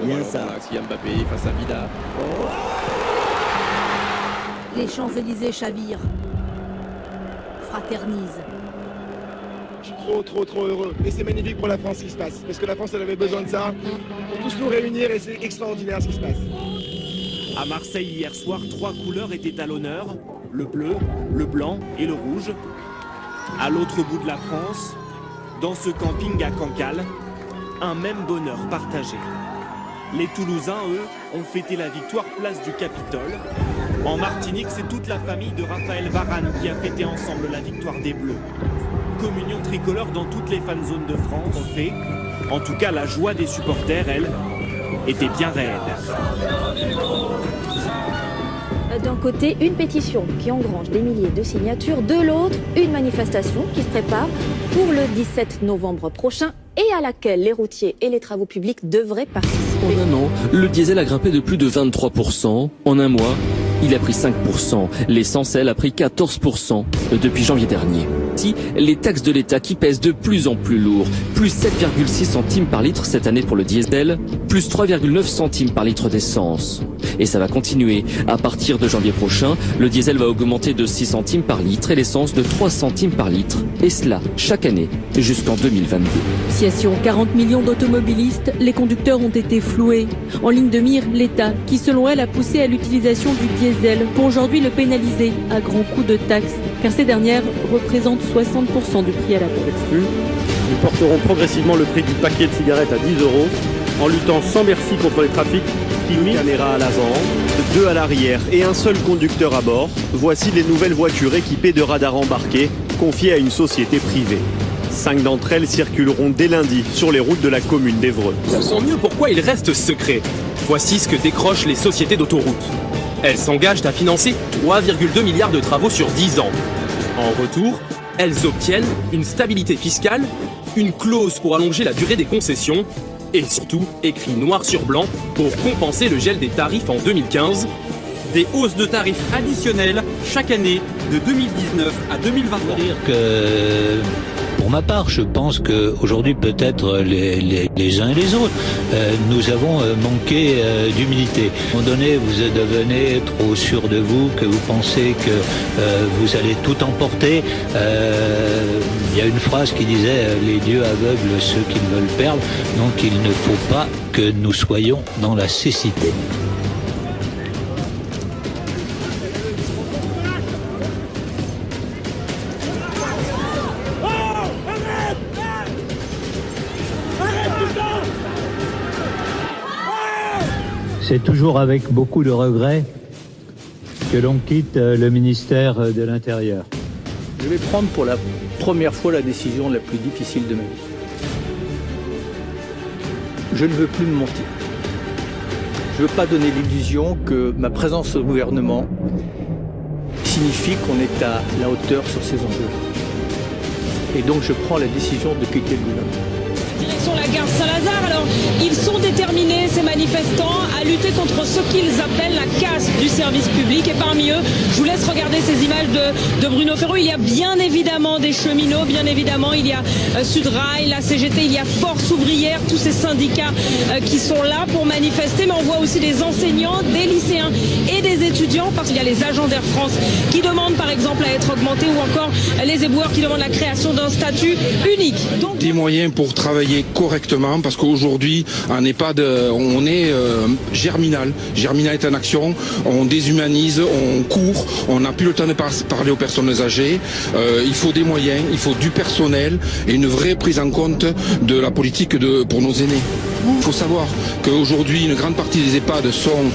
bien ça. Si Mbappé face à Vida. Les Champs-Élysées chavirent, fraternisent. Je suis trop heureux. Et c'est magnifique pour la France ce qui se passe. Parce que la France, elle avait besoin de ça. Pour tous nous réunir et c'est extraordinaire ce qui se passe. À Marseille hier soir, 3 couleurs étaient à l'honneur. Le bleu, le blanc et le rouge. À l'autre bout de la France, dans ce camping à Cancale, un même bonheur partagé. Les Toulousains, eux, ont fêté la victoire place du Capitole. En Martinique, c'est toute la famille de Raphaël Varane qui a fêté ensemble la victoire des Bleus. Communion tricolore dans toutes les fan zones de France. En tout cas, la joie des supporters, elle, était bien réelle. D'un côté, une pétition qui engrange des milliers de signatures. De l'autre, une manifestation qui se prépare pour le 17 novembre prochain et à laquelle les routiers et les travaux publics devraient participer. En un an, le diesel a grimpé de plus de 23%. En un mois, il a pris 5%. L'essence, elle, a pris 14% depuis janvier dernier. Si les taxes de l'État qui pèsent de plus en plus lourd, plus 7,6 centimes par litre cette année pour le diesel, plus 3,9 centimes par litre d'essence. Et ça va continuer. À partir de janvier prochain, le diesel va augmenter de 6 centimes par litre et l'essence de 3 centimes par litre. Et cela chaque année jusqu'en 2022. Association 40 millions d'automobilistes, les conducteurs ont été floués. En ligne de mire, l'État, qui selon elle a poussé à l'utilisation du diesel, pour aujourd'hui le pénaliser à grands coups de taxes, car ces dernières représentent 60% du prix à la pompe. Nous porterons progressivement le prix du paquet de cigarettes à 10 € en luttant sans merci contre les trafics qui mis caméra à l'avant, 2 à l'arrière et un seul conducteur à bord. Voici les nouvelles voitures équipées de radars embarqués confiées à une société privée. 5 d'entre elles circuleront dès lundi sur les routes de la commune d'Évreux. Sans mieux pourquoi il reste secret. Voici ce que décrochent les sociétés d'autoroutes. Elles s'engagent à financer 3,2 milliards de travaux sur 10 ans. En retour, elles obtiennent une stabilité fiscale, une clause pour allonger la durée des concessions et surtout, écrit noir sur blanc, pour compenser le gel des tarifs en 2015, des hausses de tarifs additionnelles chaque année de 2019 à 2023. Pour ma part, je pense qu'aujourd'hui, peut-être les uns et les autres, nous avons manqué d'humilité. À un moment donné, vous devenez trop sûr de vous, que vous pensez que vous allez tout emporter. Il y a une phrase qui disait « Les dieux aveuglent ceux qui veulent perdre », donc il ne faut pas que nous soyons dans la cécité. C'est toujours avec beaucoup de regrets que l'on quitte le ministère de l'Intérieur. Je vais prendre pour la première fois la décision la plus difficile de ma vie. Je ne veux plus me mentir. Je ne veux pas donner l'illusion que ma présence au gouvernement signifie qu'on est à la hauteur sur ces enjeux. Et donc je prends la décision de quitter le gouvernement. Direction la gare Saint-Lazare. Alors, ils sont déterminés, ces manifestants, à lutter contre ce qu'ils appellent la casse du service public. Et parmi eux, je vous laisse regarder ces images de Bruno Ferrou. Il y a bien évidemment des cheminots, bien évidemment, il y a Sudrail, la CGT, il y a Force ouvrière, tous ces syndicats qui sont là pour manifester. Mais on voit aussi des enseignants, des lycéens et des étudiants, parce qu'il y a les agents d'Air France qui demandent par exemple à être augmentés, ou encore les éboueurs qui demandent la création d'un statut unique. Donc, des moyens pour travailler correctement, parce qu'aujourd'hui en EHPAD on est Germinal. Germinal est en action, on déshumanise, on court, on n'a plus le temps de parler aux personnes âgées. Il faut des moyens, il faut du personnel et une vraie prise en compte de la politique pour nos aînés. Il faut savoir qu'aujourd'hui une grande partie des EHPAD sont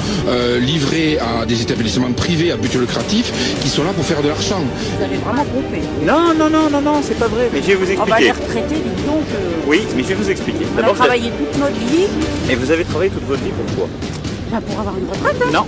livrés à des établissements privés à but lucratif qui sont là pour faire de l'argent. Vous avez vraiment pompé. Non, c'est pas vrai. Mais je vais vous expliquer. On va les retraités, dites donc. Oui, mais je vais vous expliquer. On a travaillé toute notre vie. Et vous avez travaillé toute votre vie pourquoi? Bah, pour avoir une retraite. Hein. Non.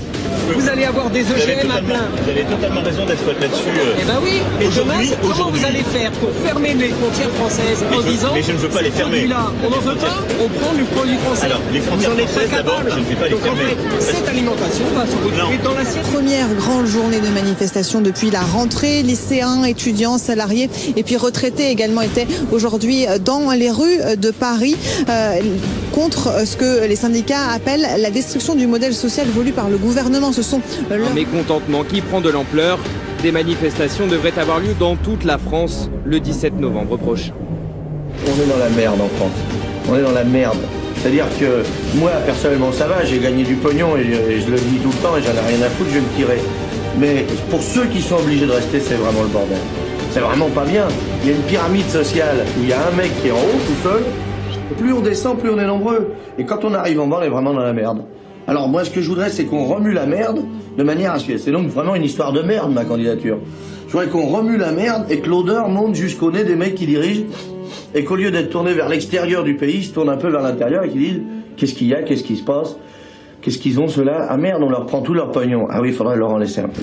Vous allez avoir des EGM à plein. Vous avez totalement raison d'être là-dessus. Eh ben oui. Et demain, comment vous allez faire pour fermer les frontières françaises en disant mais je ne veux pas les fermer. Là, on n'en veut pas. On prend du produit français. Alors, les frontières françaises, d'abord, je ne vais pas les fermer. En fait, cette alimentation va se retrouver dans l'assiette. Première grande journée de manifestation depuis la rentrée. Lycéens, étudiants, salariés et puis retraités également étaient aujourd'hui dans les rues de Paris contre ce que les syndicats appellent la destruction du modèle social voulu par le gouvernement. Ce sont un mécontentement qui prend de l'ampleur. Des manifestations devraient avoir lieu dans toute la France le 17 novembre prochain. On est dans la merde en France. On est dans la merde. C'est-à-dire que moi, personnellement, ça va, j'ai gagné du pognon et je le dis tout le temps et j'en ai rien à foutre, je vais me tirer. Mais pour ceux qui sont obligés de rester, c'est vraiment le bordel. C'est vraiment pas bien. Il y a une pyramide sociale où il y a un mec qui est en haut tout seul. Plus on descend, plus on est nombreux. Et quand on arrive en bas, on est vraiment dans la merde. Alors moi, ce que je voudrais, c'est qu'on remue la merde de manière à ce que... C'est donc vraiment une histoire de merde, ma candidature. Je voudrais qu'on remue la merde et que l'odeur monte jusqu'au nez des mecs qui dirigent et qu'au lieu d'être tournés vers l'extérieur du pays, ils se tournent un peu vers l'intérieur et qu'ils disent qu'est-ce qu'il y a, qu'est-ce qui se passe, qu'est-ce qu'ils ont ceux-là. Ah merde, on leur prend tout leur pognon. Ah oui, il faudrait leur en laisser un peu.